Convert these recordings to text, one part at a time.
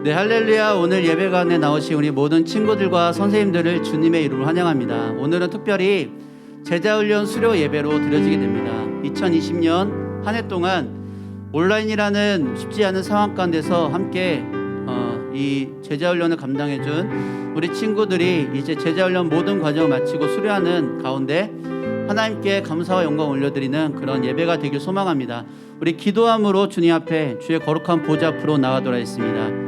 네, 할렐루야. 오늘 예배관에 나오신 우리 모든 친구들과 선생님들을 주님의 이름으로 환영합니다. 오늘은 특별히 제자훈련 수료 예배로 드려지게 됩니다. 2020년 한 해 동안 온라인이라는 쉽지 않은 상황 가운데서 함께 이 제자훈련을 감당해준 우리 친구들이 이제 제자훈련 모든 과정을 마치고 수료하는 가운데 하나님께 감사와 영광 올려드리는 그런 예배가 되길 소망합니다. 우리 기도함으로 주님 앞에 주의 거룩한 보좌 앞으로 나가도록 하겠습니다.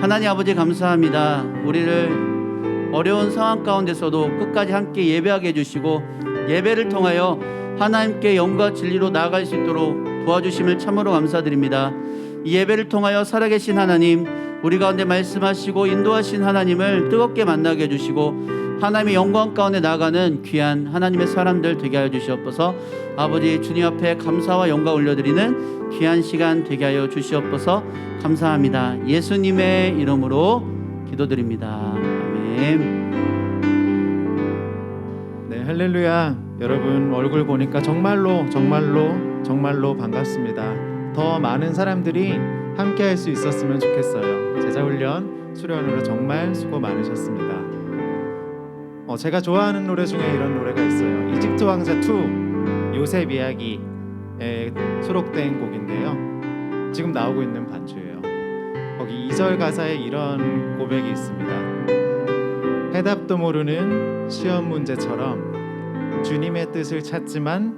하나님 아버지 감사합니다. 우리를 어려운 상황 가운데서도 끝까지 함께 예배하게 해주시고 예배를 통하여 하나님께 영과 진리로 나아갈 수 있도록 도와주심을 참으로 감사드립니다. 이 예배를 통하여 살아계신 하나님, 우리 가운데 말씀하시고 인도하신 하나님을 뜨겁게 만나게 해주시고 하나님의 영광 가운데 나아가는 귀한 하나님의 사람들 되게 하여 주시옵소서. 아버지 주님 앞에 감사와 영광 올려드리는 귀한 시간 되게 하여 주시옵소서. 감사합니다. 예수님의 이름으로 기도드립니다. 아멘. 네, 할렐루야. 여러분 얼굴 보니까 정말로 반갑습니다. 더 많은 사람들이 함께 할 수 있었으면 좋겠어요. 제자훈련 수련으로 정말 수고 많으셨습니다. 제가 좋아하는 노래 중에 이런 노래가 있어요. 이집트 왕자 2 요셉 이야기에 수록된 곡인데요. 지금 나오고 있는 반주예요. 거기 2절 가사에 이런 고백이 있습니다. 해답도 모르는 시험 문제처럼 주님의 뜻을 찾지만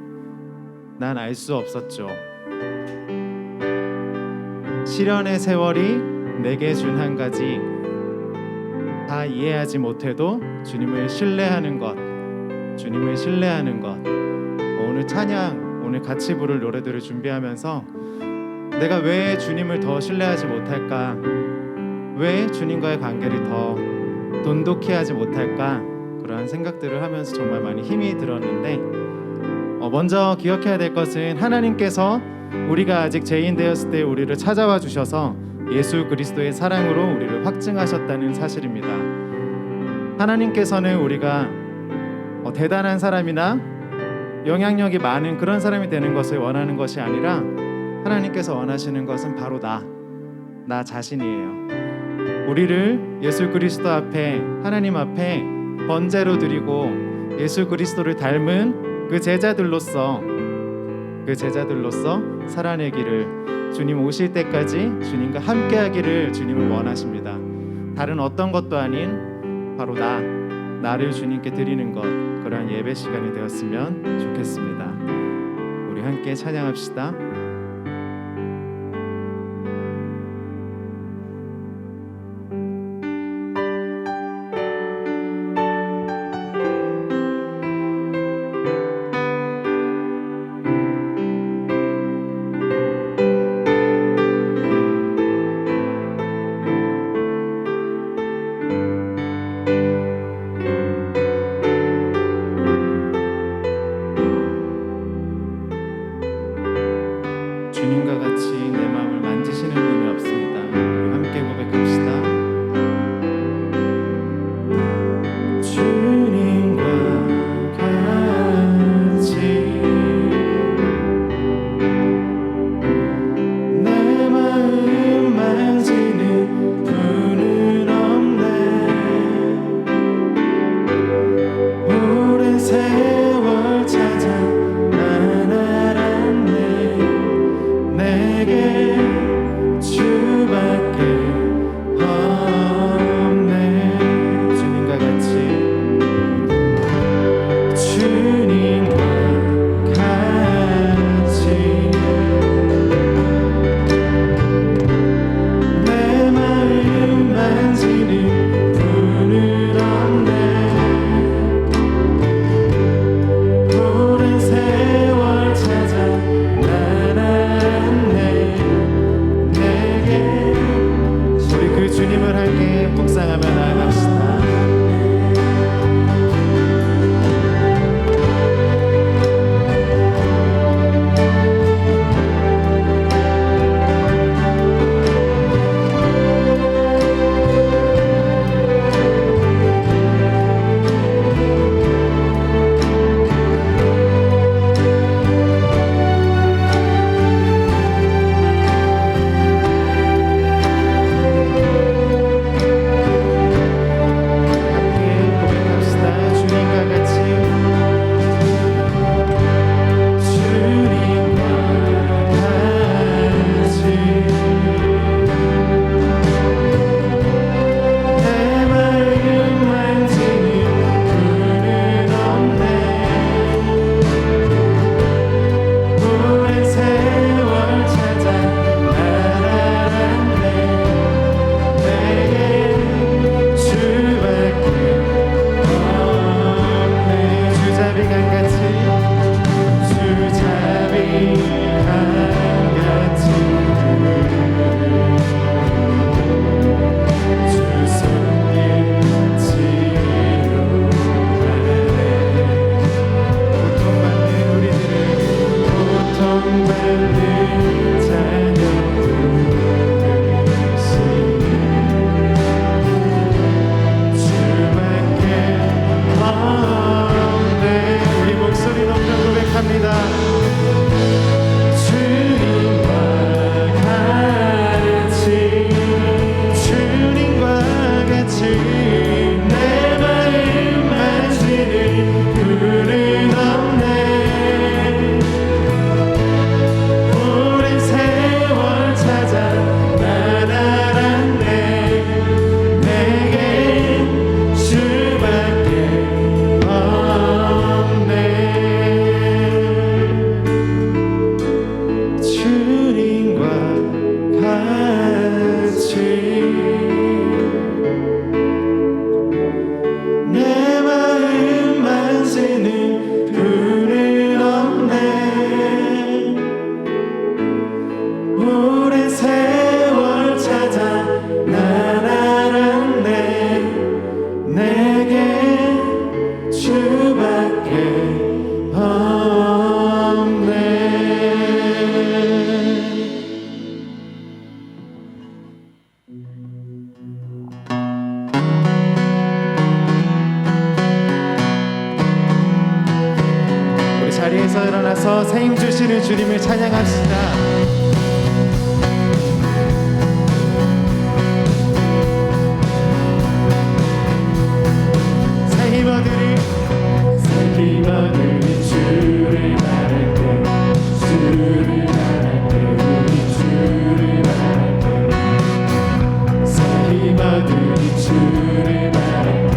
난 알 수 없었죠. 시련의 세월이 내게 준 한 가지, 다 이해하지 못해도 주님을 신뢰하는 것. 오늘 찬양, 오늘 같이 부를 노래들을 준비하면서 내가 왜 주님을 더 신뢰하지 못할까? 왜 주님과의 관계를 더 돈독히 하지 못할까? 그러한 생각들을 하면서 정말 많이 힘이 들었는데, 먼저 기억해야 될 것은 하나님께서 우리가 아직 죄인 되었을 때 우리를 찾아와 주셔서 예수 그리스도의 사랑으로 우리를 확증하셨다는 사실입니다. 하나님께서는 우리가 대단한 사람이나 영향력이 많은 그런 사람이 되는 것을 원하는 것이 아니라 하나님께서 원하시는 것은 바로 나 자신이에요. 우리를 예수 그리스도 앞에, 하나님 앞에 번제로 드리고 예수 그리스도를 닮은 그 제자들로서 살아내기를, 주님 오실 때까지 주님과 함께하기를 주님은 원하십니다. 다른 어떤 것도 아닌 바로 나를 주님께 드리는 것, 그러한 예배 시간이 되었으면 좋겠습니다. 우리 함께 찬양합시다. 주님과 같이 내 마음을 만지시는 분이 없습니다. 우리 함께 고백합시다. 주님과 같이 내 마음 만지는 분은 없네. 오랜 세월 찾아 난 알았네. 내게 주밖에 없네. 주님과 같이 내 마음 만지는 분은 없네. 오랜 세월 찾아 난 알았네. 내게 우리 그 주님을 함께 묵상하며 나아갑시다. 일어나서 새 힘 주시는 주님을 찬양합시다. 새 힘 얻으리 주를 바랄 때 주를 바랄 때 우리 주를 바랄 때 새 힘 얻으리 주를 바랄 때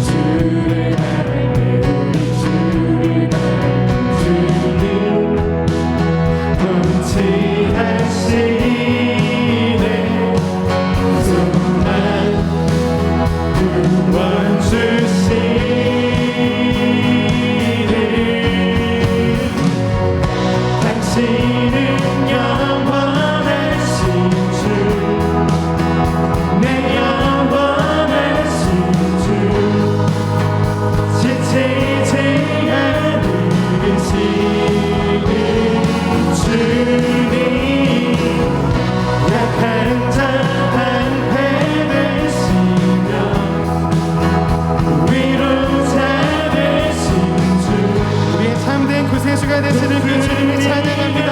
주를 바랄 때 우리 주를 바랄 때 주님 통치하시네 소망 구원 주시네 당신은 영원하신 주 내 영원하신 주 지치지 않으시는 주님 약한 자 방패되시며 위로자 되신 주 우리의 참된 구세주가 되시는 그 주님을 찬양합니다.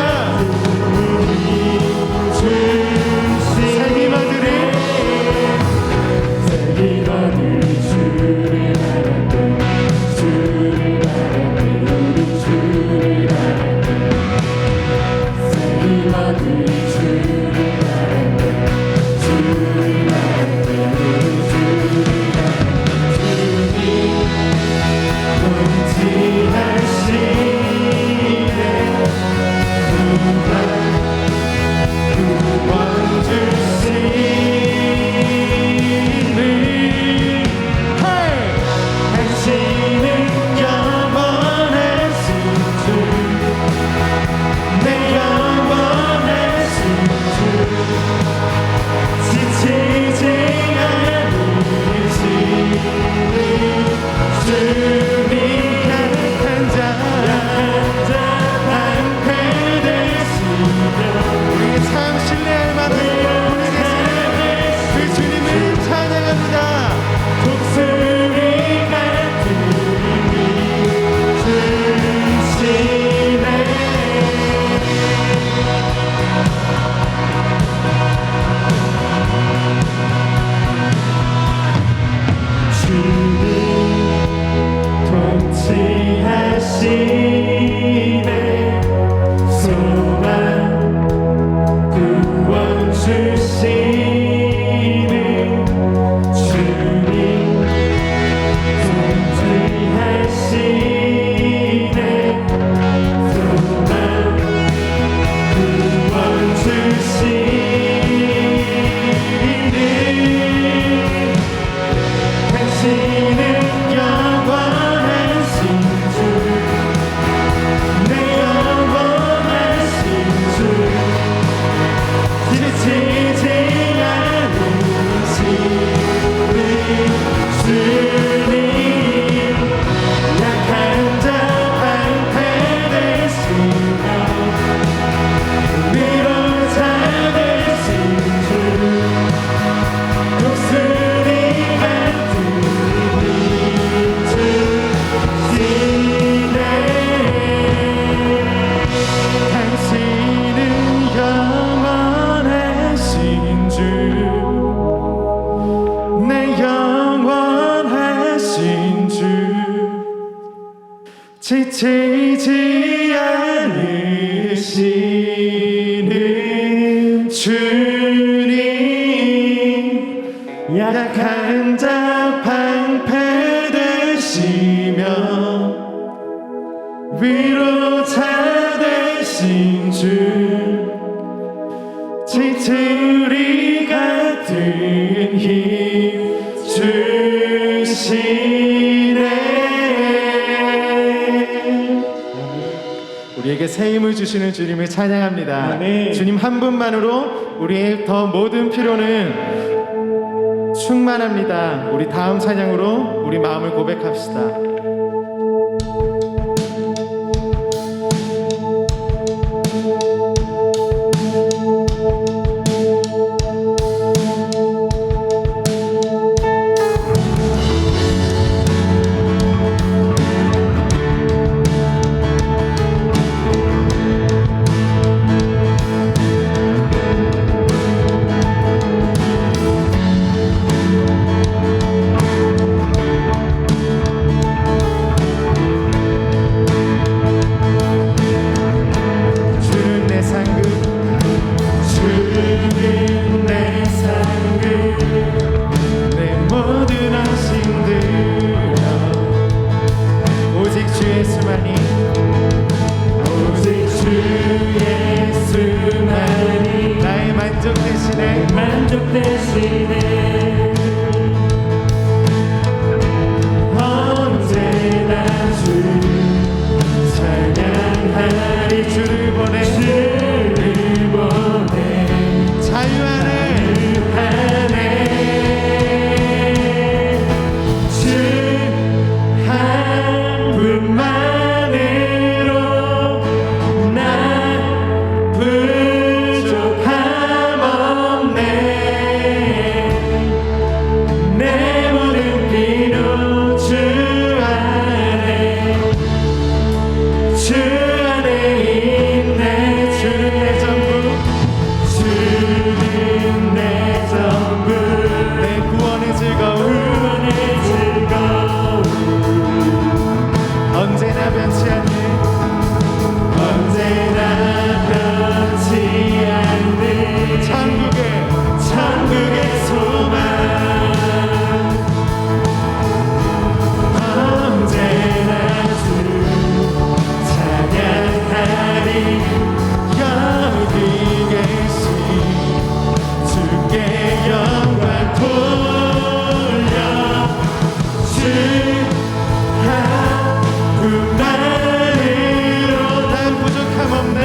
새 힘 얻으리 주를 바랄 때 주를 바랄 때 우리 주를 바랄 때 새 힘 얻으리 주를 바랄 때 주를 바랄 때 우리 주를 바랄 때 주님 통치하시네 구원 주시네 당신은 영원하신 주 내 영원하신 주 지치지 않으시는 주님 약한 자 방패되시며 우리에게 참 신뢰할 만한 우리 계시는 그 주님을 찬양합니다. 독수리가 주시네 주님 통치하시네 소망 구원 주시네 주님 통치하시네 소망 구원 주시네 당신은 영원하신 주 내 영원하신 주 지치지 않으시는 주님 약한 자 방패되시며 위로자 되신 주 독수리가 주시네 당신은 영원하신 주 내 영원하신 주 지치지 않으시는 주님 약한 자 방패 되시며 위로자 되신 주 지투리 같은 힘 주시네 우리에게 새 힘을 주시는 주님을 찬양합니다. 아멘. 주님 한 분만으로 우리의 더 모든 필요는 충만합니다. 우리 다음 찬양으로 우리 마음을 고백합시다. 대신에 언제나 주 찬양하리. 주를 보내 자유 안에 주 한 분만으로 나 부족함 없네. 내 모든 필요 주 안에 있네. 주는 내 전부, 주는 내 전부, 내 구원의 즐거움 구원의 즐거움. 언제나 변치 않는 언제나 변치 않는 천국의 소망. 언제나 주 찬양하리. 여기 계신 주께 영광 돌려. 주 한 분만으로 난 부족함 없네.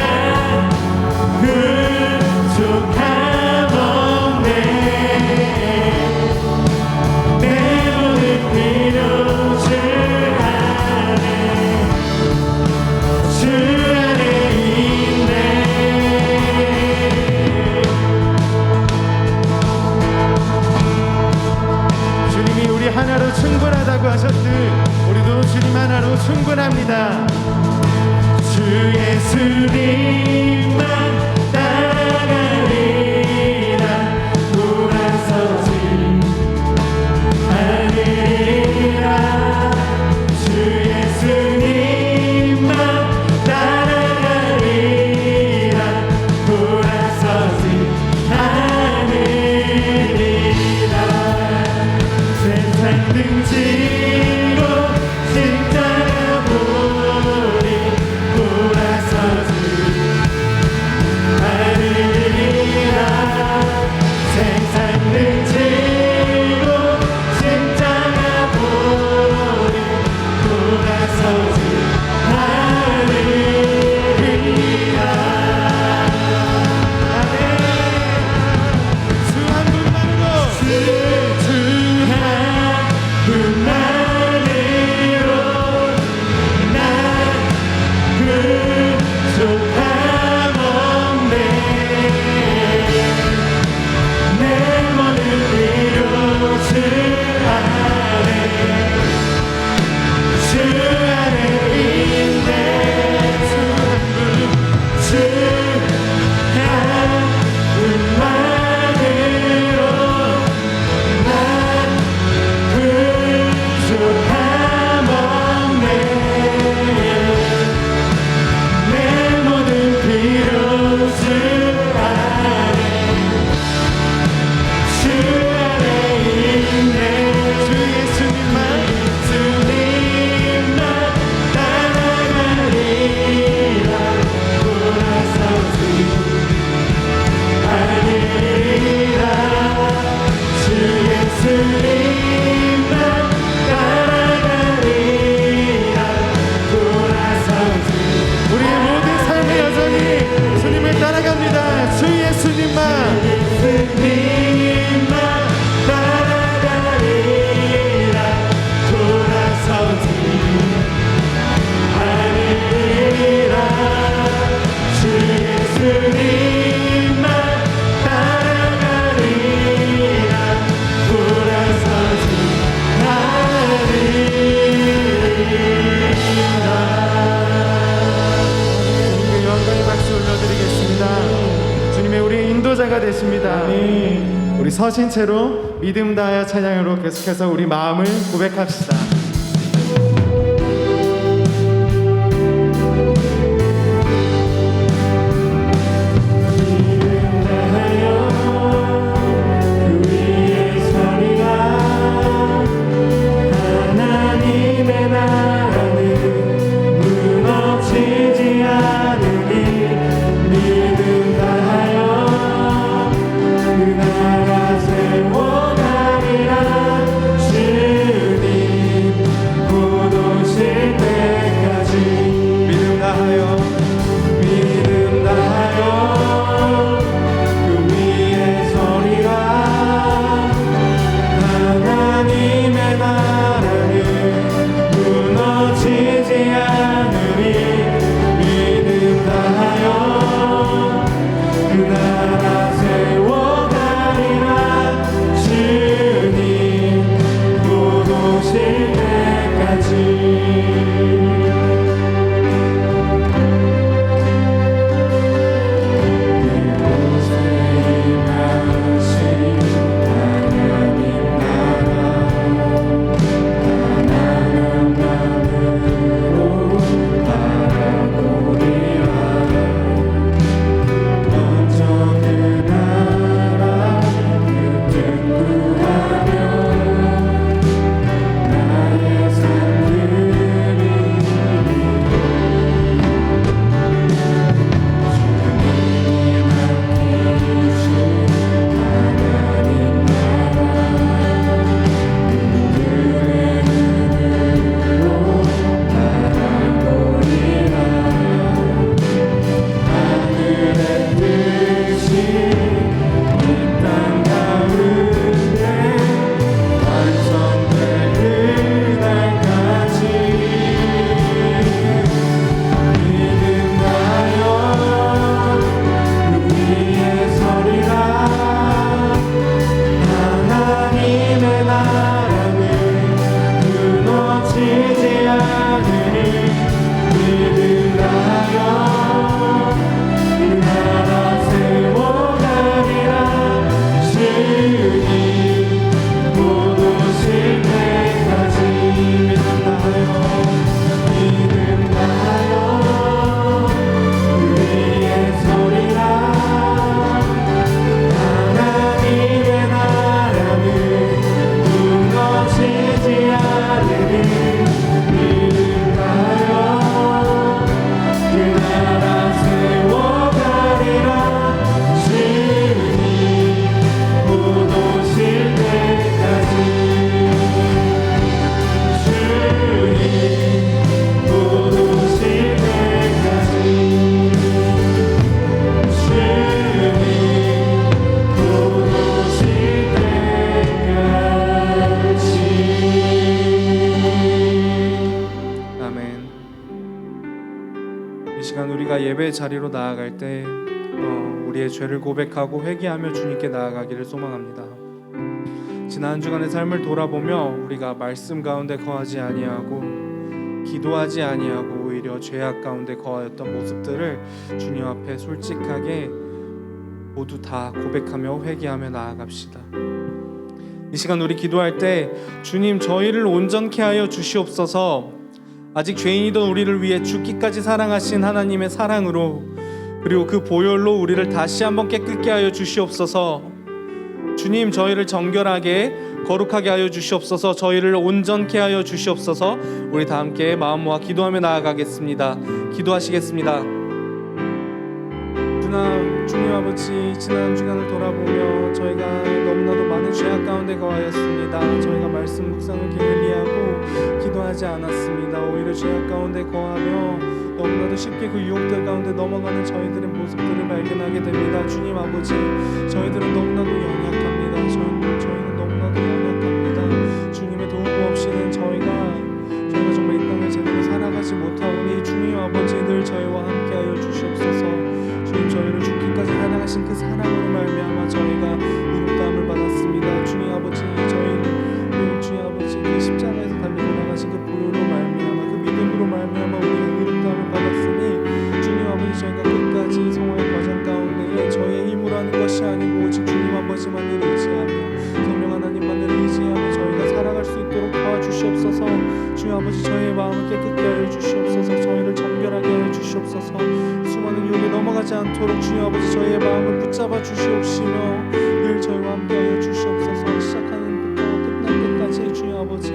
부족함 없네. 내 모든 필요 주 안에 있네. 주님이 우리 하나로 충분하다고 하셨듯 우리도 주님 하나로 충분합니다. 주 예수님만 따라가리라. 돌아서지 않으리라. 주 예수님만 따라가리라. 돌아서지 않으리라. 세상 등지고 십자가 보리. 돌아서지 않으리라. 세상 등지고 십자가 보리. 돌아서지 않으리라. 주 한 분만으로 주 한 분만으로 나 부족함 없네. 내 모든 필요 주 안에 있네. 주 한 분만으로 난 부족함 없네. 내 모든 필요 주 안에 있네. 주 예수님만 주님만 따라가리라. 돌아서지 않으리라. 주 예수님만 따라가리라. 돌아서지 우리의 모든 삶의 여정이 주님을 따라갑니다. 주 예수님만 예수님만 따라가리라. 돌아서지 않으리라. 주 예수님만 따라가리라. 돌아서지 주님께 영광의 박수 올려드리겠습니다. 주님의 우리의 인도자가 되십니다. 우리 서신 채로 믿음 다하여 찬양으로 계속해서 우리 마음을 고백합시다. 그 위에 서리라. 하나님의 나라는 무너지지 않으니 믿음 다하여 그 나라 예배 자리로 나아갈 때 우리의 죄를 고백하고 회개하며 주님께 나아가기를 소망합니다. 지난 한 주간의 삶을 돌아보며 우리가 말씀 가운데 거하지 아니하고 기도하지 아니하고 오히려 죄악 가운데 거하였던 모습들을 주님 앞에 솔직하게 모두 다 고백하며 회개하며 나아갑시다. 이 시간 우리 기도할 때 주님 저희를 온전케 하여 주시옵소서. 아직 죄인이던 우리를 위해 죽기까지 사랑하신 하나님의 사랑으로 그리고 그 보혈로 우리를 다시 한번 깨끗게 하여 주시옵소서. 주님 저희를 정결하게 거룩하게 하여 주시옵소서. 저희를 온전케 하여 주시옵소서. 우리 다 함께 마음 모아 기도하며 나아가겠습니다. 기도하시겠습니다. 주님 아버지, 지난 한 주간을 돌아보며 저희가 너무나도 많은 죄악 가운데 거하였습니다. 저희가 말씀 묵상을 게을리하고 기도하지 않았습니다. 오히려 죄악 가운데 거하며 너무나도 쉽게 그 유혹들 가운데 넘어가는 저희들의 모습들을 발견하게 됩니다. 주님 아버지, 저희들은 너무나도 연약합니다. 저희는 너무나도 연약합니다. 주님의 도움 없이는 저희가 정말 이 땅을 제대로 살아가지 못하오니 주님 아버지 늘 저희와 함께하여 주시옵소서. 주님 저희를 죽기까지 사랑하신 그 사랑으로 말미암아 저희가 의롭다함을 받았습니다. 주님 아버지 주님 아버지 그 십자가에서 달려 돌아가신 그 보혈로 말미암아 그 믿음으로 말미암아 우리가 의롭다함을 받았으니 주님 아버지 저희가 끝까지 성화의 과정 가운데에 저희의 힘으로 하는 것이 아니고 오직 주님 아버지만을 의지하며 성령 하나님만을 의지하며 저희가 살아갈 수 있도록 도와주시옵소서. 주님 아버지 저희의 마음을 깨끗게 하여 주시옵소서. 저희를 정결하게 하여 주시옵소서. 수많은 유혹에 넘어가지 않도록 주님 아버지 저희의 마음을 붙잡아 주시옵시며 늘 저희와 함께하여 주시옵소서. 시작하는 것부터 끝날 때까지 주님 아버지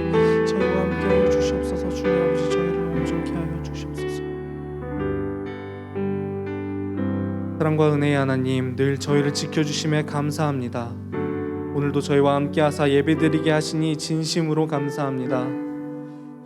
저희와 함께하여 주시옵소서. 주님 아버지 저희를 온전케 하여 주시옵소서. 사랑과 은혜의 하나님 늘 저희를 지켜주심에 감사합니다. 오늘도 저희와 함께하사 예배드리게 하시니 진심으로 감사합니다.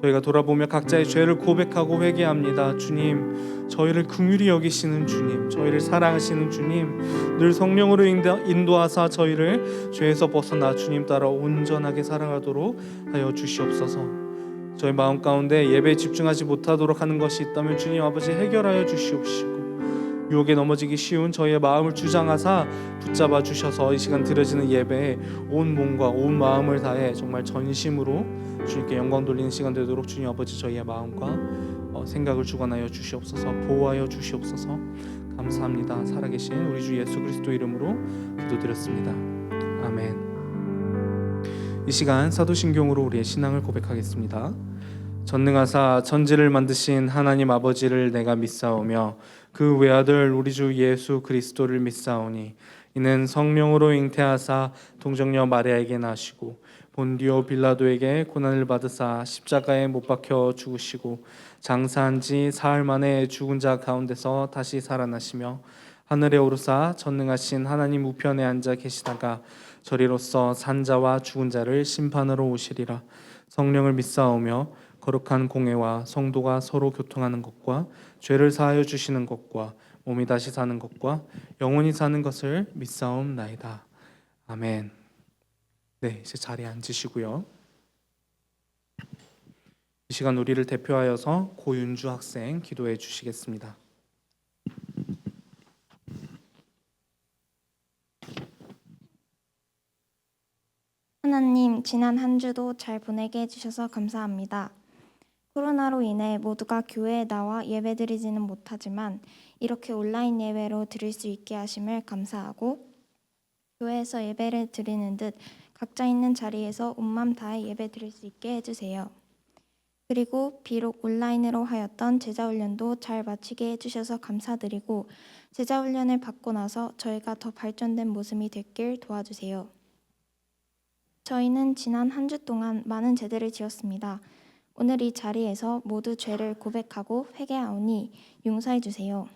저희가 돌아보며 각자의 죄를 고백하고 회개합니다. 주님, 저희를 긍휼히 여기시는 주님, 저희를 사랑하시는 주님, 늘 성령으로 인도하사 저희를 죄에서 벗어나 주님 따라 온전하게 살아가도록 하여 주시옵소서. 저희 마음 가운데 예배에 집중하지 못하도록 하는 것이 있다면 주님 아버지 해결하여 주시옵시고 유혹에 넘어지기 쉬운 저희의 마음을 주장하사 붙잡아 주셔서 이 시간 드려지는 예배에 온 몸과 온 마음을 다해 정말 전심으로 주님께 영광 돌리는 시간 되도록 주님 아버지 저희의 마음과 생각을 주관하여 주시옵소서. 보호하여 주시옵소서. 감사합니다. 살아계신 우리 주 예수 그리스도 이름으로 기도드렸습니다. 아멘. 이 시간 사도신경으로 우리의 신앙을 고백하겠습니다. 전능하사 천지를 만드신 하나님 아버지를 내가 믿사오며 그 외아들 우리 주 예수 그리스도를 믿사오니 이는 성령으로 잉태하사 동정녀 마리아에게 나시고 본디오 빌라도에게 고난을 받으사 십자가에 못 박혀 죽으시고 장사한 지 사흘 만에 죽은 자 가운데서 다시 살아나시며 하늘에 오르사 전능하신 하나님 우편에 앉아 계시다가 저리로서 산자와 죽은 자를 심판으로 오시리라. 성령을 믿사오며 거룩한 공회와 성도가 서로 교통하는 것과 죄를 사하여 주시는 것과 몸이 다시 사는 것과 영원히 사는 것을 믿사옵나이다. 아멘. 네, 이제 자리에 앉으시고요. 이 시간 우리를 대표하여서 고윤주 학생 기도해 주시겠습니다. 하나님, 지난 한 주도 잘 보내게 해주셔서 감사합니다. 코로나로 인해 모두가 교회에 나와 예배드리지는 못하지만 이렇게 온라인 예배로 드릴 수 있게 하심을 감사하고 교회에서 예배를 드리는 듯 각자 있는 자리에서 온 마음 다해 예배 드릴 수 있게 해주세요. 그리고 비록 온라인으로 하였던 제자훈련도 잘 마치게 해주셔서 감사드리고 제자훈련을 받고 나서 저희가 더 발전된 모습이 됐길 도와주세요. 저희는 지난 한 주 동안 많은 죄들을 지었습니다. 오늘 이 자리에서 모두 죄를 고백하고 회개하오니 용서해 주세요.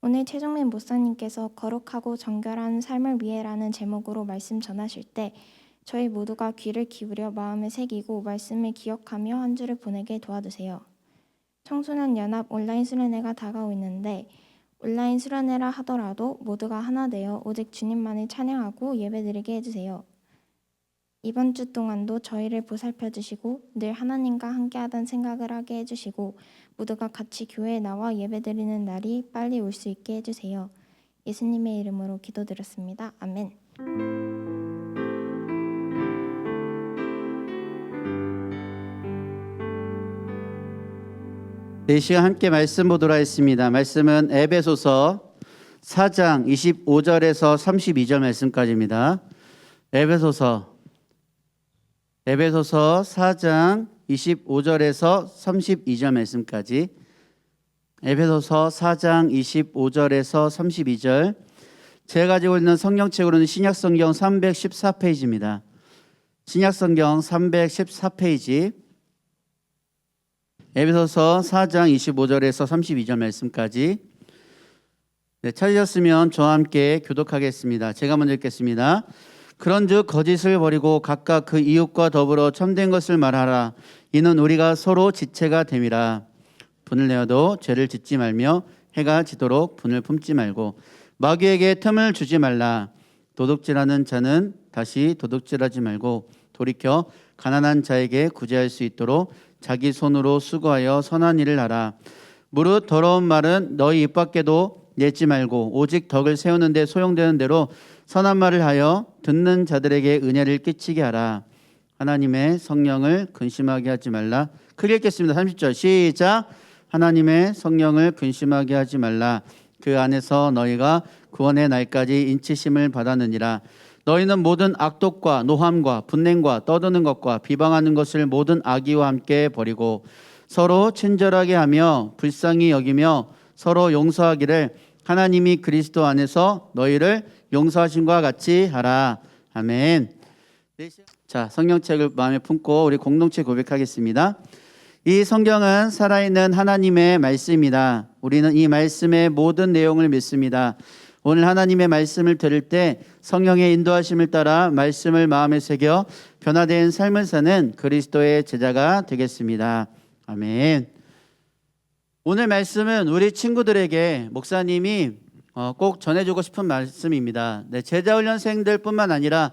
오늘 최종민 목사님께서 거룩하고 정결한 삶을 위해라는 제목으로 말씀 전하실 때 저희 모두가 귀를 기울여 마음에 새기고 말씀을 기억하며 한 주를 보내게 도와주세요. 청소년 연합 온라인 수련회가 다가오고 있는데 온라인 수련회라 하더라도 모두가 하나 되어 오직 주님만을 찬양하고 예배드리게 해주세요. 이번 주 동안도 저희를 보살펴 주시고 늘 하나님과 함께하던 생각을 하게 해주시고 모두가 같이 교회에 나와 예배드리는 날이 빨리 올 수 있게 해주세요. 예수님의 이름으로 기도드렸습니다. 아멘. 이 시간 함께 말씀 보도록 하겠습니다. 말씀은 에베소서 4장 25절에서 32절 말씀까지입니다. 에베소서 4장 25절에서 32절 말씀까지. 에베소서 4장 25절에서 32절. 제가 가지고 있는 성경책으로는 신약성경 314페이지입니다. 신약성경 314페이지. 에베소서 4장 25절에서 32절 말씀까지. 네, 찾으셨으면 저와 함께 교독하겠습니다. 제가 먼저 읽겠습니다. 그런즉 거짓을 버리고 각각 그 이웃과 더불어 참된 것을 말하라. 이는 우리가 서로 지체가 됨이라. 분을 내어도 죄를 짓지 말며 해가 지도록 분을 품지 말고 마귀에게 틈을 주지 말라. 도둑질하는 자는 다시 도둑질하지 말고 돌이켜 가난한 자에게 구제할 수 있도록 자기 손으로 수고하여 선한 일을 하라. 무릇 더러운 말은 너희 입 밖에도 내지 말고 오직 덕을 세우는 데 소용되는 대로 선한 말을 하여 듣는 자들에게 은혜를 끼치게 하라. 하나님의 성령을 근심하게 하지 말라. 크게 읽겠습니다. 30절 시작. 하나님의 성령을 근심하게 하지 말라. 그 안에서 너희가 구원의 날까지 인치심을 받았느니라. 너희는 모든 악독과 노함과 분냉과 떠드는 것과 비방하는 것을 모든 악의와 함께 버리고 서로 친절하게 하며 불쌍히 여기며 서로 용서하기를 하나님이 그리스도 안에서 너희를 용서하신과 같이 하라. 아멘. 자, 성경책을 마음에 품고 우리 공동체 고백하겠습니다. 이 성경은 살아있는 하나님의 말씀입니다. 우리는 이 말씀의 모든 내용을 믿습니다. 오늘 하나님의 말씀을 들을 때 성령의 인도하심을 따라 말씀을 마음에 새겨 변화된 삶을 사는 그리스도의 제자가 되겠습니다. 아멘. 오늘 말씀은 우리 친구들에게 목사님이 꼭 전해주고 싶은 말씀입니다. 네, 제자훈련생들 뿐만 아니라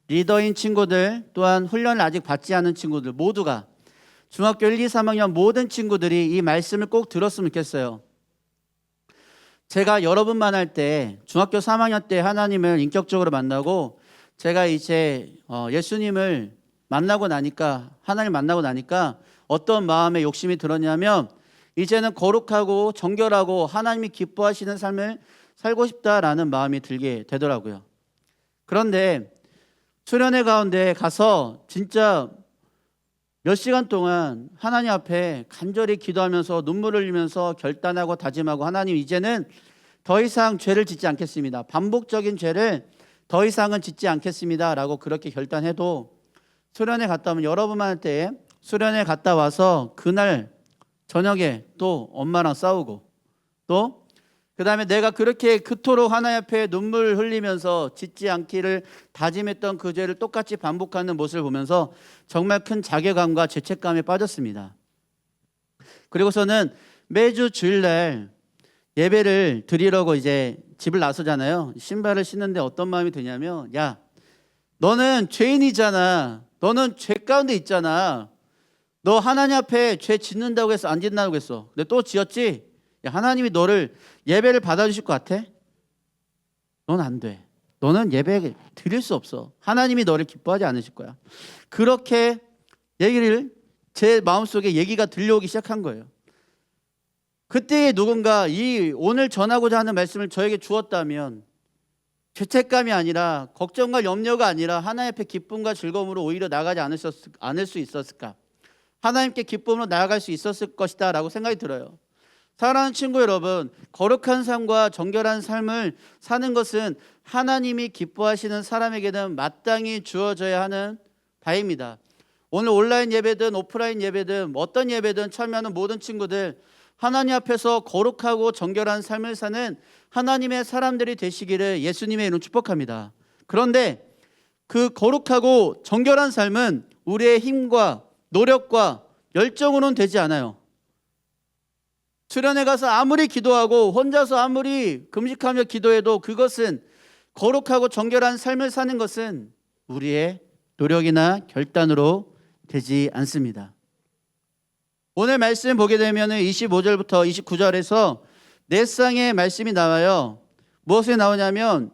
리더인 친구들 또한 훈련을 아직 받지 않은 친구들 모두가 중학교 1, 2, 3학년 모든 친구들이 이 말씀을 꼭 들었으면 좋겠어요. 제가 여러분 만날 때 중학교 3학년 때 하나님을 인격적으로 만나고 제가 이제 예수님을 만나고 나니까 하나님 만나고 나니까 어떤 마음의 욕심이 들었냐면 이제는 거룩하고 정결하고 하나님이 기뻐하시는 삶을 살고 싶다라는 마음이 들게 되더라고요. 그런데 수련회 가운데 가서 진짜 몇 시간 동안 하나님 앞에 간절히 기도하면서 눈물을 흘리면서 결단하고 다짐하고 하나님 이제는 더 이상 죄를 짓지 않겠습니다. 반복적인 죄를 더 이상은 짓지 않겠습니다 라고 그렇게 결단해도 수련회 갔다 오면 여러분만 할 때 수련회 갔다 와서 그날 저녁에 또 엄마랑 싸우고 또 그 다음에 내가 그렇게 그토록 하나님 앞에 눈물 흘리면서 짓지 않기를 다짐했던 그 죄를 똑같이 반복하는 모습을 보면서 정말 큰 자괴감과 죄책감에 빠졌습니다. 그리고서는 매주 주일날 예배를 드리려고 이제 집을 나서잖아요. 신발을 신는데 어떤 마음이 드냐면 야, 너는 죄인이잖아. 너는 죄 가운데 있잖아. 너 하나님 앞에 죄 짓는다고 해서 안 짓는다고 했어. 근데 또 지었지? 야, 하나님이 너를 예배를 받아주실 것 같아? 넌 안 돼. 너는 예배 드릴 수 없어. 하나님이 너를 기뻐하지 않으실 거야. 그렇게 얘기를 제 마음속에 얘기가 들려오기 시작한 거예요. 그때 누군가 이 오늘 전하고자 하는 말씀을 저에게 주었다면 죄책감이 아니라 걱정과 염려가 아니라 하나님 앞에 기쁨과 즐거움으로 오히려 나가지 않을 수 있었을까? 하나님께 기쁨으로 나아갈 수 있었을 것이다 라고 생각이 들어요. 사랑하는 친구 여러분, 거룩한 삶과 정결한 삶을 사는 것은 하나님이 기뻐하시는 사람에게는 마땅히 주어져야 하는 바입니다. 오늘 온라인 예배든 오프라인 예배든 어떤 예배든 참여하는 모든 친구들 하나님 앞에서 거룩하고 정결한 삶을 사는 하나님의 사람들이 되시기를 예수님의 이름으로 축복합니다. 그런데 그 거룩하고 정결한 삶은 우리의 힘과 노력과 열정으로는 되지 않아요. 수련회 가서 아무리 기도하고 혼자서 아무리 금식하며 기도해도 그것은 거룩하고 정결한 삶을 사는 것은 우리의 노력이나 결단으로 되지 않습니다. 오늘 말씀 보게 되면 25절부터 29절에서 네 쌍의 말씀이 나와요. 무엇이 나오냐면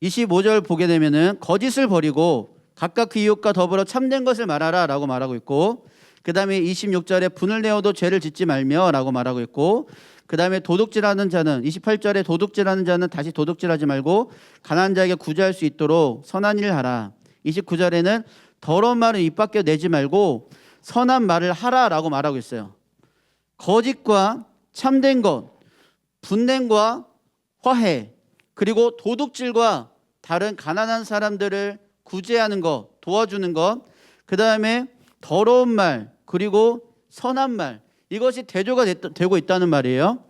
25절 보게 되면은 거짓을 버리고 각각 그 이웃과 더불어 참된 것을 말하라 라고 말하고 있고, 그 다음에 26절에 분을 내어도 죄를 짓지 말며 라고 말하고 있고, 그 다음에 도둑질하는 자는 28절에 도둑질하는 자는 다시 도둑질하지 말고 가난한 자에게 구제할 수 있도록 선한 일을 하라. 29절에는 더러운 말은 입 밖에 내지 말고 선한 말을 하라 라고 말하고 있어요. 거짓과 참된 것, 분냄과 화해, 그리고 도둑질과 다른 가난한 사람들을 구제하는 것, 도와주는 것, 그 다음에 더러운 말, 그리고 선한 말, 이것이 대조가 되고 있다는 말이에요.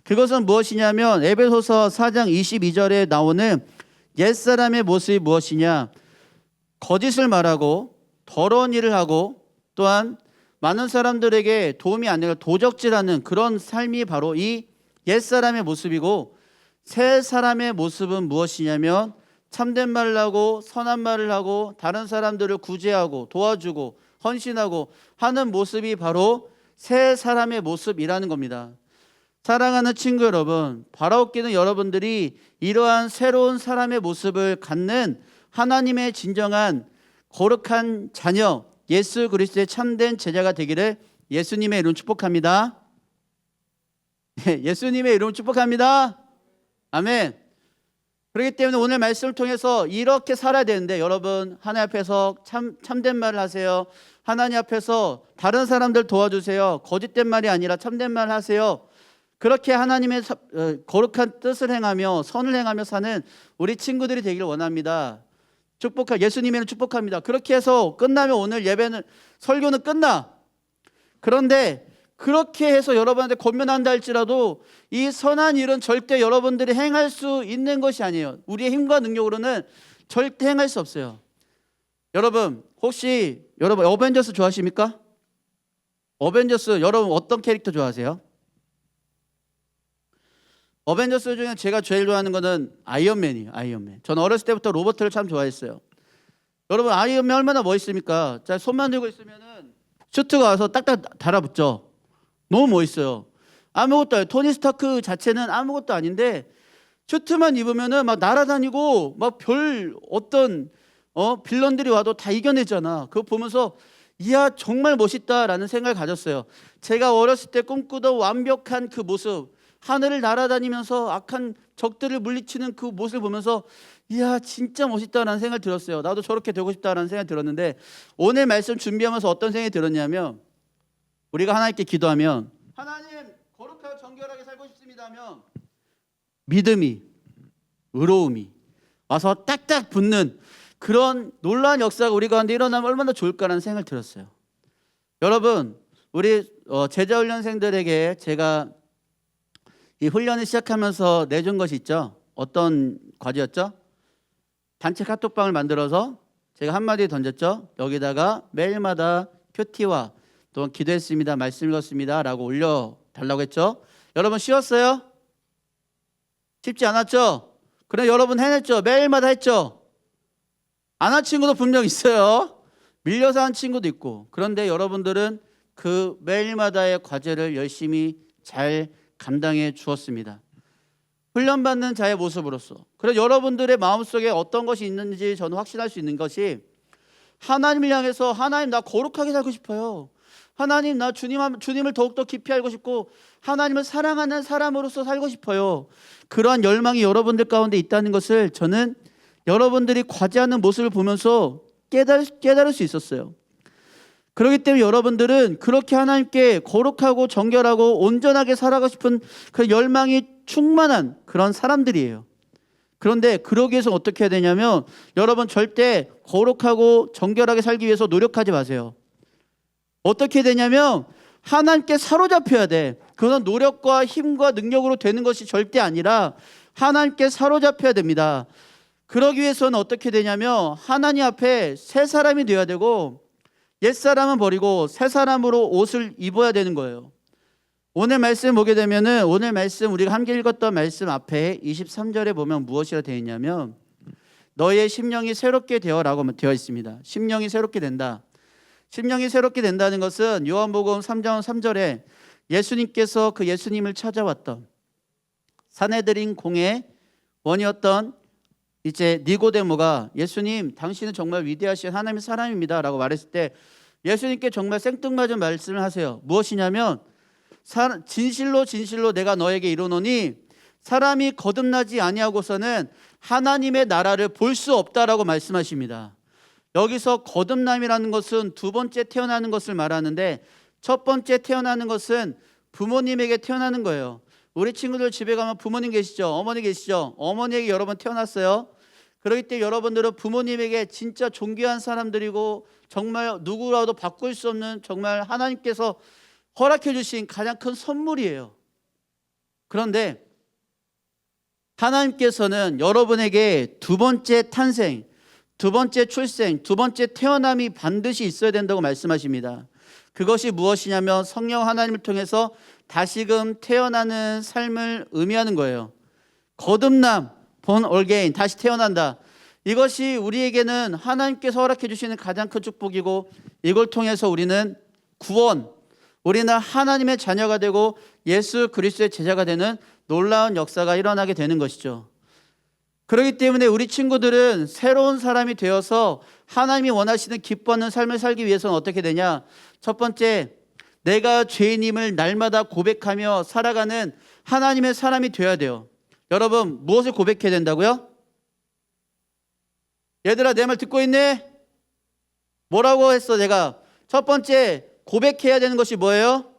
그것은 무엇이냐면 에베소서 4장 22절에 나오는 옛사람의 모습이 무엇이냐, 거짓을 말하고 더러운 일을 하고 또한 많은 사람들에게 도움이 안 되고 도적질하는 그런 삶이 바로 이 옛사람의 모습이고, 새 사람의 모습은 무엇이냐면 참된 말을 하고 선한 말을 하고 다른 사람들을 구제하고 도와주고 헌신하고 하는 모습이 바로 새 사람의 모습이라는 겁니다. 사랑하는 친구 여러분, 바라옵기는 여러분들이 이러한 새로운 사람의 모습을 갖는 하나님의 진정한 거룩한 자녀, 예수 그리스도의 참된 제자가 되기를 예수님의 이름 축복합니다. 예수님의 이름 축복합니다. 아멘. 그렇기 때문에 오늘 말씀을 통해서 이렇게 살아야 되는데, 여러분 하나님 앞에서 참된 말을 하세요. 하나님 앞에서 다른 사람들 도와주세요. 거짓된 말이 아니라 참된 말을 하세요. 그렇게 하나님의 거룩한 뜻을 행하며 선을 행하며 사는 우리 친구들이 되기를 원합니다. 예수님의 이름 축복합니다. 그렇게 해서 끝나면 오늘 예배는, 설교는 끝나. 그런데 그렇게 해서 여러분한테 권면한다 할지라도 이 선한 일은 절대 여러분들이 행할 수 있는 것이 아니에요. 우리의 힘과 능력으로는 절대 행할 수 없어요. 여러분 혹시 여러분 어벤져스 좋아하십니까? 어벤져스 여러분 어떤 캐릭터 좋아하세요? 어벤져스 중에 제가 제일 좋아하는 거는 아이언맨이에요. 아이언맨. 저는 어렸을 때부터 로버트를 참 좋아했어요. 여러분 아이언맨 얼마나 멋있습니까? 자, 손만 들고 있으면은 슈트가 와서 딱딱 달아붙죠. 너무 멋있어요. 아무것도 아니에요. 토니 스타크 자체는 아무것도 아닌데 슈트만 입으면은 막 날아다니고 막 별 어떤 빌런들이 와도 다 이겨내잖아. 그거 보면서 이야 정말 멋있다라는 생각을 가졌어요. 제가 어렸을 때 꿈꾸던 완벽한 그 모습, 하늘을 날아다니면서 악한 적들을 물리치는 그 모습을 보면서 이야 진짜 멋있다라는 생각이 들었어요. 나도 저렇게 되고 싶다라는 생각이 들었는데, 오늘 말씀 준비하면서 어떤 생각이 들었냐면, 우리가 하나님께 기도하면 하나님 거룩하고 정결하게 살고 싶습니다면 믿음이, 의로움이 와서 딱딱 붙는 그런 놀라운 역사가 우리 가운데 일어나면 얼마나 좋을까라는 생각을 들었어요. 여러분 우리 제자훈련생들에게 제가 이 훈련을 시작하면서 내준 것이 있죠. 어떤 과제였죠? 단체 카톡방을 만들어서 제가 한마디 던졌죠. 여기다가 매일마다 큐티와 또 기도했습니다, 말씀 읽었습니다 라고 올려달라고 했죠. 여러분 쉬웠어요? 쉽지 않았죠? 그래 여러분 해냈죠? 매일마다 했죠? 안 한 친구도 분명 있어요. 밀려서 한 친구도 있고. 그런데 여러분들은 그 매일마다의 과제를 열심히 잘 감당해 주었습니다. 훈련받는 자의 모습으로서. 그래서 여러분들의 마음속에 어떤 것이 있는지 저는 확신할 수 있는 것이, 하나님을 향해서 하나님 나 거룩하게 살고 싶어요. 하나님 나 주님을 더욱더 깊이 알고 싶고 하나님을 사랑하는 사람으로서 살고 싶어요. 그러한 열망이 여러분들 가운데 있다는 것을 저는 여러분들이 과제하는 모습을 보면서 깨달을 수 있었어요. 그렇기 때문에 여러분들은 그렇게 하나님께 거룩하고 정결하고 온전하게 살아가고 싶은 그 열망이 충만한 그런 사람들이에요. 그런데 그러기 위해서 어떻게 해야 되냐면, 여러분 절대 거룩하고 정결하게 살기 위해서 노력하지 마세요. 어떻게 되냐면 하나님께 사로잡혀야 돼. 그건 노력과 힘과 능력으로 되는 것이 절대 아니라 하나님께 사로잡혀야 됩니다. 그러기 위해서는 어떻게 되냐면 하나님 앞에 새 사람이 되어야 되고, 옛사람은 버리고 새 사람으로 옷을 입어야 되는 거예요. 오늘 말씀 보게 되면은, 오늘 말씀 우리가 함께 읽었던 말씀 앞에 23절에 보면 무엇이라 되어 있냐면, 너의 심령이 새롭게 되어라고 되어 있습니다. 심령이 새롭게 된다. 심령이 새롭게 된다는 것은 요한복음 3장 3절에 예수님께서 그 예수님을 찾아왔던 산헤드린 공의 원이었던 이제 니고데모가 예수님 당신은 정말 위대하신 하나님의 사람입니다 라고 말했을 때 예수님께 정말 생뚱맞은 말씀을 하세요. 무엇이냐면 진실로 진실로 내가 너에게 이르노니 사람이 거듭나지 아니하고서는 하나님의 나라를 볼 수 없다라고 말씀하십니다. 여기서 거듭남이라는 것은 두 번째 태어나는 것을 말하는데 첫 번째 태어나는 것은 부모님에게 태어나는 거예요. 우리 친구들 집에 가면 부모님 계시죠? 어머니 계시죠? 어머니에게 여러 번 태어났어요. 그렇기 때문에 여러분들은 부모님에게 진짜 존귀한 사람들이고 정말 누구라도 바꿀 수 없는 정말 하나님께서 허락해 주신 가장 큰 선물이에요. 그런데 하나님께서는 여러분에게 두 번째 탄생, 두 번째 출생, 두 번째 태어남이 반드시 있어야 된다고 말씀하십니다. 그것이 무엇이냐면 성령 하나님을 통해서 다시금 태어나는 삶을 의미하는 거예요. 거듭남, born again, 다시 태어난다. 이것이 우리에게는 하나님께서 허락해 주시는 가장 큰 축복이고 이걸 통해서 우리는 구원, 우리는 하나님의 자녀가 되고 예수 그리스도의 제자가 되는 놀라운 역사가 일어나게 되는 것이죠. 그렇기 때문에 우리 친구들은 새로운 사람이 되어서 하나님이 원하시는 기뻐하는 삶을 살기 위해서는 어떻게 되냐? 첫 번째, 내가 죄인임을 날마다 고백하며 살아가는 하나님의 사람이 되어야 돼요. 여러분, 무엇을 고백해야 된다고요? 얘들아, 내 말 듣고 있네? 뭐라고 했어 내가? 첫 번째 고백해야 되는 것이 뭐예요?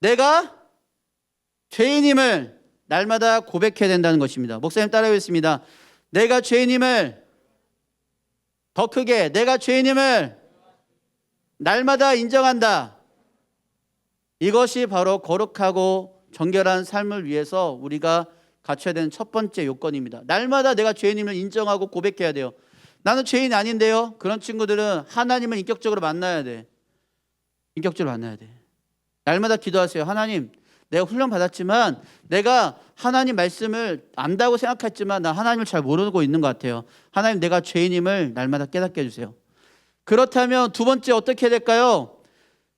내가 죄인임을 날마다 고백해야 된다는 것입니다. 목사님 따라하겠습니다. 내가 죄인임을, 더 크게, 내가 죄인임을 날마다 인정한다. 이것이 바로 거룩하고 정결한 삶을 위해서 우리가 갖춰야 되는 첫 번째 요건입니다. 날마다 내가 죄인임을 인정하고 고백해야 돼요. 나는 죄인 아닌데요. 그런 친구들은 하나님을 인격적으로 만나야 돼. 인격적으로 만나야 돼. 날마다 기도하세요. 하나님, 내가 훈련 받았지만 내가 하나님 말씀을 안다고 생각했지만 나 하나님을 잘 모르고 있는 것 같아요. 하나님, 내가 죄인임을 날마다 깨닫게 해주세요. 그렇다면 두 번째 어떻게 해야 될까요?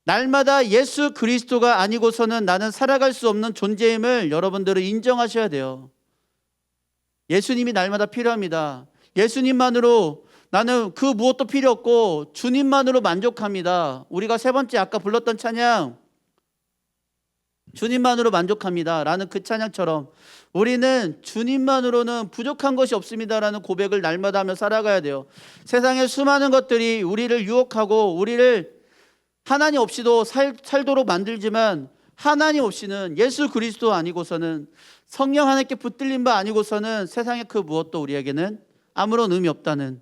날마다 예수 그리스도가 아니고서는 나는 살아갈 수 없는 존재임을 여러분들은 인정하셔야 돼요. 예수님이 날마다 필요합니다. 예수님만으로 나는 그 무엇도 필요 없고 주님만으로 만족합니다. 우리가 세 번째 아까 불렀던 찬양, 주님만으로 만족합니다 라는 그 찬양처럼 우리는 주님만으로는 부족한 것이 없습니다 라는 고백을 날마다 하며 살아가야 돼요. 세상의 수많은 것들이 우리를 유혹하고 우리를 하나님 없이도 살도록 만들지만 하나님 없이는, 예수 그리스도 아니고서는, 성령 하나님께 붙들린 바 아니고서는 세상의 그 무엇도 우리에게는 아무런 의미 없다는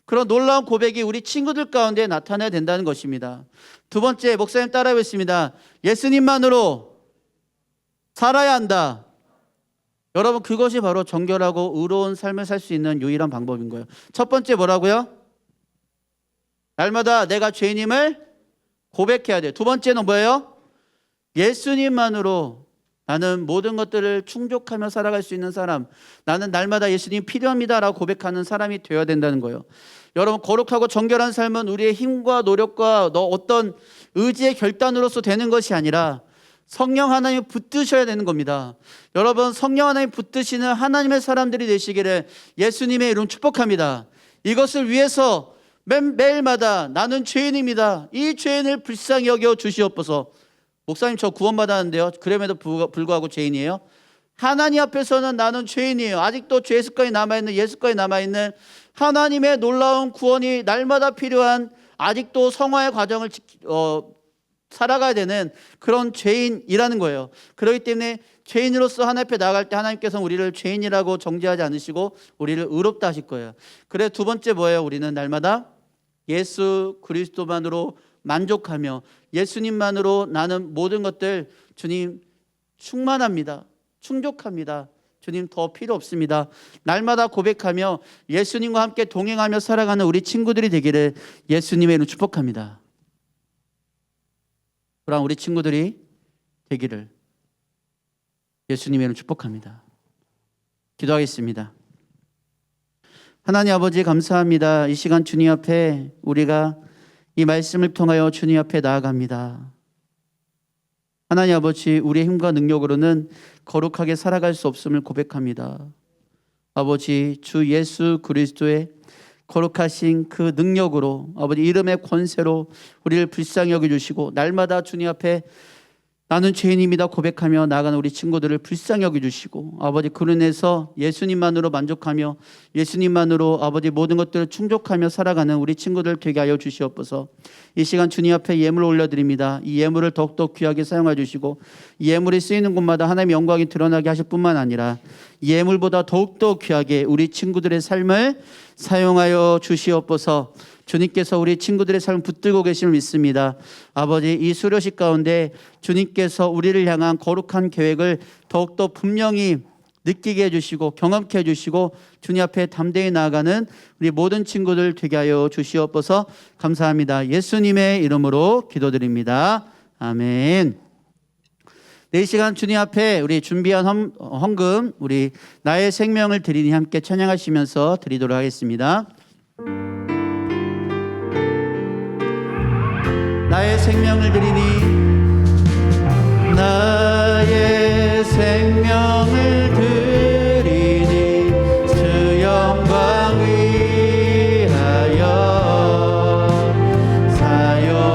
그런 놀라운 고백이 우리 친구들 가운데 나타나야 된다는 것입니다. 두 번째, 목사님 따라하겠습니다. 예수님만으로 살아야 한다. 여러분, 그것이 바로 정결하고 의로운 삶을 살 수 있는 유일한 방법인 거예요. 첫 번째 뭐라고요? 날마다 내가 죄인임을 고백해야 돼요. 두 번째는 뭐예요? 예수님만으로 나는 모든 것들을 충족하며 살아갈 수 있는 사람, 나는 날마다 예수님 필요합니다 라고 고백하는 사람이 되어야 된다는 거예요. 여러분, 거룩하고 정결한 삶은 우리의 힘과 노력과 어떤 의지의 결단으로서 되는 것이 아니라 성령 하나님 붙드셔야 되는 겁니다. 여러분, 성령 하나님 붙드시는 하나님의 사람들이 되시기를 예수님의 이름 축복합니다. 이것을 위해서 매일마다 나는 죄인입니다. 이 죄인을 불쌍히 여겨 주시옵소서. 목사님, 저 구원받았는데요. 그럼에도 불구하고 죄인이에요? 하나님 앞에서는 나는 죄인이에요. 아직도 죄 습관이 남아있는, 예 습관이 남아있는 하나님의 놀라운 구원이 날마다 필요한, 아직도 성화의 과정을 살아가야 되는 그런 죄인이라는 거예요. 그렇기 때문에 죄인으로서 하나님 앞에 나아갈 때 하나님께서는 우리를 죄인이라고 정죄하지 않으시고 우리를 의롭다 하실 거예요. 그래, 두 번째 뭐예요? 우리는 날마다 예수 그리스도만으로 만족하며 예수님만으로 나는 모든 것들, 주님 충만합니다, 충족합니다, 주님 더 필요 없습니다, 날마다 고백하며 예수님과 함께 동행하며 살아가는 우리 친구들이 되기를 예수님의 이름으로 축복합니다. 그런 우리 친구들이 되기를 예수님의 이름으로 축복합니다. 기도하겠습니다. 하나님 아버지 감사합니다. 이 시간 주님 앞에 우리가 이 말씀을 통하여 주님 앞에 나아갑니다. 하나님 아버지, 우리의 힘과 능력으로는 거룩하게 살아갈 수 없음을 고백합니다. 아버지, 주 예수 그리스도의 거룩하신 그 능력으로, 아버지 이름의 권세로 우리를 불쌍히 여겨주시고, 날마다 주님 앞에 나는 죄인입니다 고백하며 나아가는 우리 친구들을 불쌍히 여겨주시고, 아버지 그로 인해서 예수님만으로 만족하며 예수님만으로 아버지 모든 것들을 충족하며 살아가는 우리 친구들 되게 하여 주시옵소서. 이 시간 주님 앞에 예물을 올려드립니다. 이 예물을 더욱더 귀하게 사용해 주시고, 이 예물이 쓰이는 곳마다 하나님의 영광이 드러나게 하실 뿐만 아니라 이 예물보다 더욱더 귀하게 우리 친구들의 삶을 사용하여 주시옵소서. 주님께서 우리 친구들의 삶을 붙들고 계심을 믿습니다. 아버지, 이 수료식 가운데 주님께서 우리를 향한 거룩한 계획을 더욱더 분명히 느끼게 해주시고 경험케 해주시고 주님 앞에 담대히 나아가는 우리 모든 친구들 되게 하여 주시옵소서. 감사합니다. 예수님의 이름으로 기도드립니다. 아멘. 네, 이 시간 주님 앞에 우리 준비한 헌금, 우리 나의 생명을 드리니 함께 찬양하시면서 드리도록 하겠습니다. 나의 생명을 드리니, 나의 생명을 드리니 주 영광 위하여 사용하옵소서.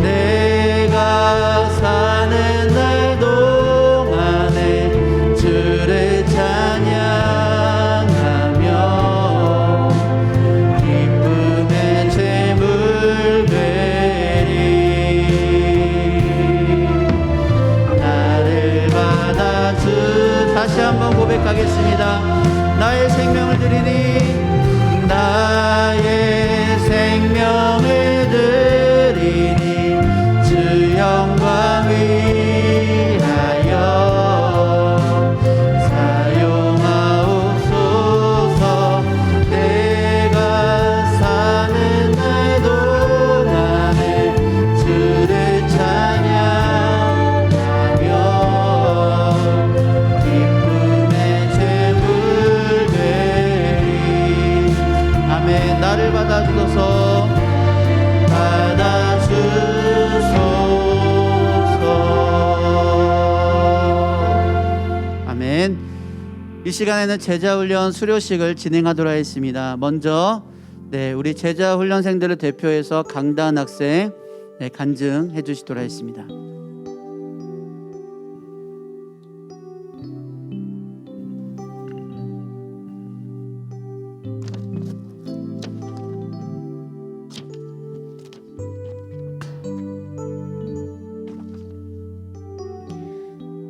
내가 사는 날 동안에 주를 찬양하며 기쁨의 제물 되리. 나를 받아주. 다시 한번 고백하겠습니다. 나의 생명을 드리니, 나의 생명을 드리니 주 영광 위하여 사용하옵소서. 내가 사는 날 동안에 주를 찬양하며 기쁨의 제물 되리. 아멘. 나를 받아주소서. 받아주소서. 아멘. 이 시간에는 제자훈련 수료식을 진행하도록 하겠습니다. 먼저 우리 제자훈련생들을 대표해서 강다은 학생 간증해 주시도록 하겠습니다.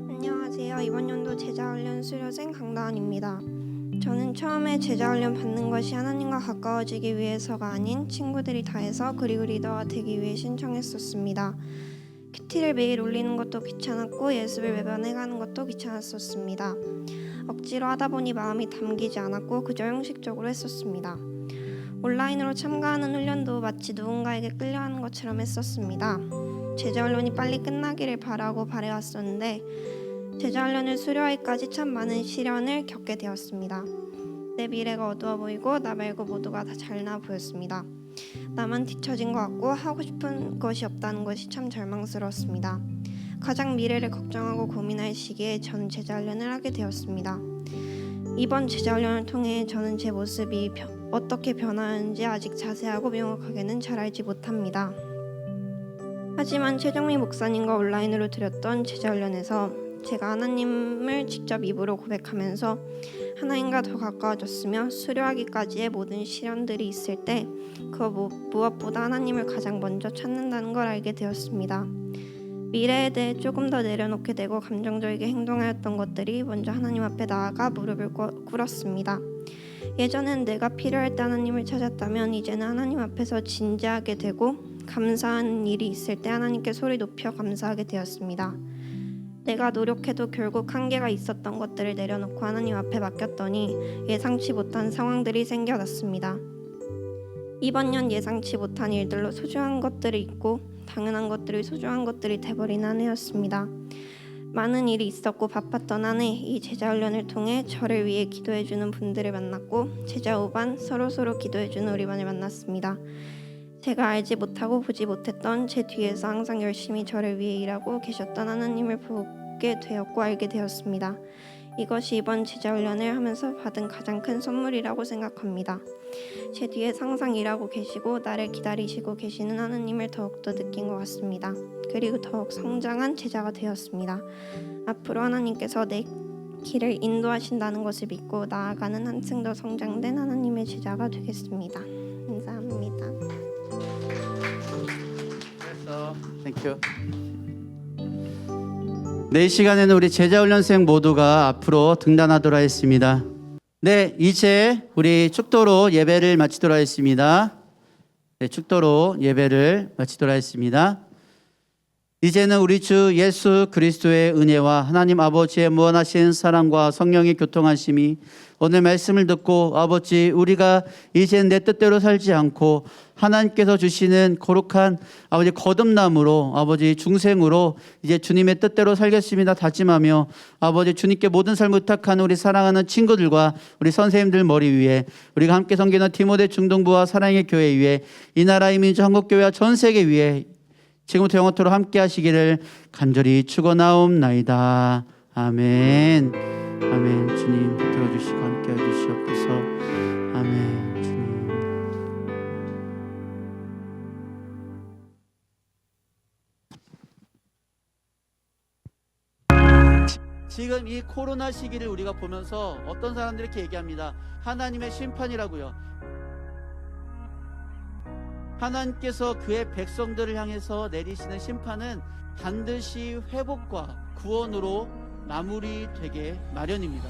안녕하세요. 이번 연도 제자훈련 수료생 강다은입니다. 저는 처음에 제자훈련 받는 것이 하나님과 가까워지기 위해서가 아닌 친구들이 다 해서 그리고 리더가 되기 위해 신청했었습니다. 큐티를 매일 올리는 것도 귀찮았고 예습을 매번 해가는 것도 귀찮았었습니다. 억지로 하다 보니 마음이 담기지 않았고 그저 형식적으로 했었습니다. 온라인으로 참가하는 훈련도 마치 누군가에게 끌려하는 것처럼 했었습니다. 제자훈련이 빨리 끝나기를 바라고 바래왔었는데 제자훈련을 수료하기까지 참 많은 시련을 겪게 되었습니다. 내 미래가 어두워 보이고 나 말고 모두가 다 잘나 보였습니다. 나만 뒤처진 것 같고 하고 싶은 것이 없다는 것이 참 절망스러웠습니다. 가장 미래를 걱정하고 고민할 시기에 전 제자훈련을 하게 되었습니다. 이번 제자훈련을 통해 저는 제 모습이 어떻게 변하는지 아직 자세하고 명확하게는 잘 알지 못합니다. 하지만 최정미 목사님과 온라인으로 드렸던 제자훈련에서 제가 하나님을 직접 입으로 고백하면서 하나님과 더 가까워졌으며 수료하기까지의 모든 시련들이 있을 때 그 무엇보다 하나님을 가장 먼저 찾는다는 걸 알게 되었습니다. 미래에 대해 조금 더 내려놓게 되고 감정적이게 행동하였던 것들이 먼저 하나님 앞에 나아가 무릎을 꿇었습니다. 예전엔 내가 필요할 때 하나님을 찾았다면 이제는 하나님 앞에서 진지하게 되고 감사한 일이 있을 때 하나님께 소리 높여 감사하게 되었습니다. 내가 노력해도 결국 한계가 있었던 것들을 내려놓고 하나님 앞에 맡겼더니 예상치 못한 상황들이 생겨났습니다. 이번 년 예상치 못한 일들로 소중한 것들이 있고 당연한 것들이 소중한 것들이 돼버린 한 해였습니다. 많은 일이 있었고 바빴던 한 해 이 제자훈련을 통해 저를 위해 기도해주는 분들을 만났고 제자 5반 서로서로 기도해주는 우리 반을 만났습니다. 제가 알지 못하고 보지 못했던 제 뒤에서 항상 열심히 저를 위해 일하고 계셨던 하나님을 보게 되었고 알게 되었습니다. 이것이 이번 제자훈련을 하면서 받은 가장 큰 선물이라고 생각합니다. 제 뒤에 항상 일하고 계시고 나를 기다리시고 계시는 하나님을 더욱더 느낀 것 같습니다. 그리고 더욱 성장한 제자가 되었습니다. 앞으로 하나님께서 내 길을 인도하신다는 것을 믿고 나아가는 한층 더 성장된 하나님의 제자가 되겠습니다. 감사합니다. 땡큐. 네, 이 시간에는 우리 제자훈련생 모두가 앞으로 등단하도록 하겠습니다. 네, 이제 우리 축도로 예배를 마치도록 하겠습니다. 네, 축도로 예배를 마치도록 하겠습니다. 이제는 우리 주 예수 그리스도의 은혜와 하나님 아버지의 무한하신 사랑과 성령의 교통하심이 오늘 말씀을 듣고 아버지 우리가 이제 내 뜻대로 살지 않고 하나님께서 주시는 거룩한 아버지 거듭남으로 아버지 중생으로 이제 주님의 뜻대로 살겠습니다 다짐하며 아버지 주님께 모든 삶을 부탁하는 우리 사랑하는 친구들과 우리 선생님들 머리 위에 우리가 함께 섬기는 디모데 중등부와 사랑의 교회 위에 이 나라 이민주 한국교회와 전 세계 위에 지금부터 영원토록 함께 하시기를 간절히 축원하옵나이다. 아멘. 아멘. 주님 붙들어 주시고 함께 해 주시옵소서. 아멘. 주님. 지금 이 코로나 시기를 우리가 보면서 어떤 사람들이 이렇게 얘기합니다. 하나님의 심판이라고요. 하나님께서 그의 백성들을 향해서 내리시는 심판은 반드시 회복과 구원으로 마무리되게 마련입니다.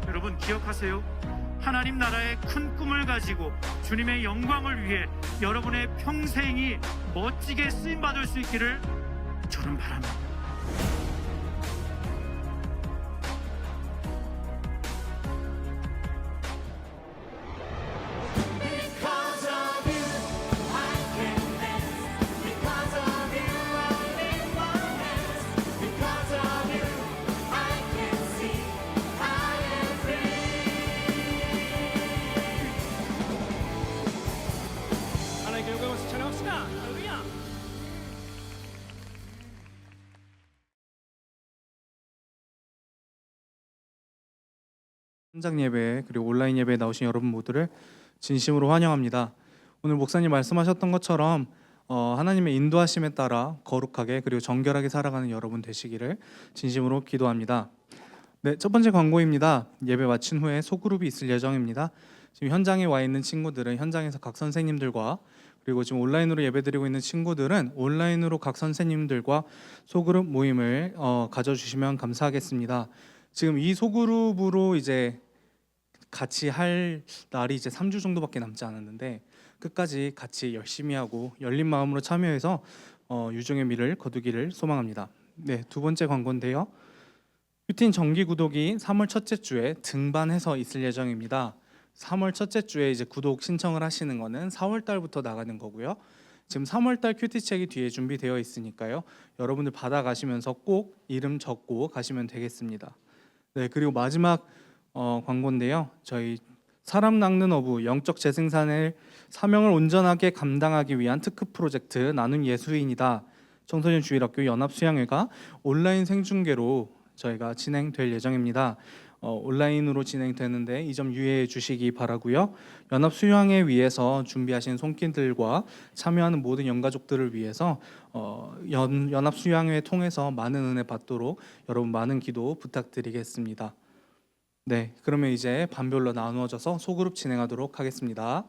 여러분 기억하세요. 하나님 나라의 큰 꿈을 가지고 주님의 영광을 위해 여러분의 평생이 멋지게 쓰임받을 수 있기를 저는 바랍니다. 하나님께 영광을 찬양합시다. 할렐루야. 현장 예배 그리고 온라인 예배에 나오신 여러분 모두를 진심으로 환영합니다. 오늘 목사님 말씀하셨던 것처럼 하나님의 인도하심에 따라 거룩하게 그리고 정결하게 살아가는 여러분 되시기를 진심으로 기도합니다. 네, 첫 번째 광고입니다. 예배 마친 후에 소그룹이 있을 예정입니다. 지금 현장에 와 있는 친구들은 현장에서 각 선생님들과 그리고 지금 온라인으로 예배드리고 있는 친구들은 온라인으로 각 선생님들과 소그룹 모임을 가져주시면 감사하겠습니다. 지금 이 소그룹으로 이제 같이 할 날이 이제 3주 정도밖에 남지 않았는데 끝까지 같이 열심히 하고 열린 마음으로 참여해서 유종의 미를 거두기를 소망합니다. 네, 두 번째 광고인데요. 큐틴 정기 구독이 3월 첫째 주에 등반해서 있을 예정입니다. 3월 첫째 주에 이제 구독 신청을 하시는 거는 4월 달부터 나가는 거고요. 지금 3월 달 큐티 책이 뒤에 준비되어 있으니까요. 여러분들 받아가시면서 꼭 이름 적고 가시면 되겠습니다. 네, 그리고 마지막 광고인데요. 저희 사람 낚는 어부 영적 재생산의 사명을 온전하게 감당하기 위한 특급 프로젝트 나눔 예수인이다. 청소년 주일학교 연합 수양회가 온라인 생중계로 저희가 진행될 예정입니다. 온라인으로 진행되는데 이 점 유의해 주시기 바라고요. 연합 수양회 위해서 준비하신 손길들과 참여하는 모든 연가족들을 위해서 연합 수양회 통해서 많은 은혜 받도록 여러분 많은 기도 부탁드리겠습니다. 네, 그러면 이제 반별로 나누어져서 소그룹 진행하도록 하겠습니다.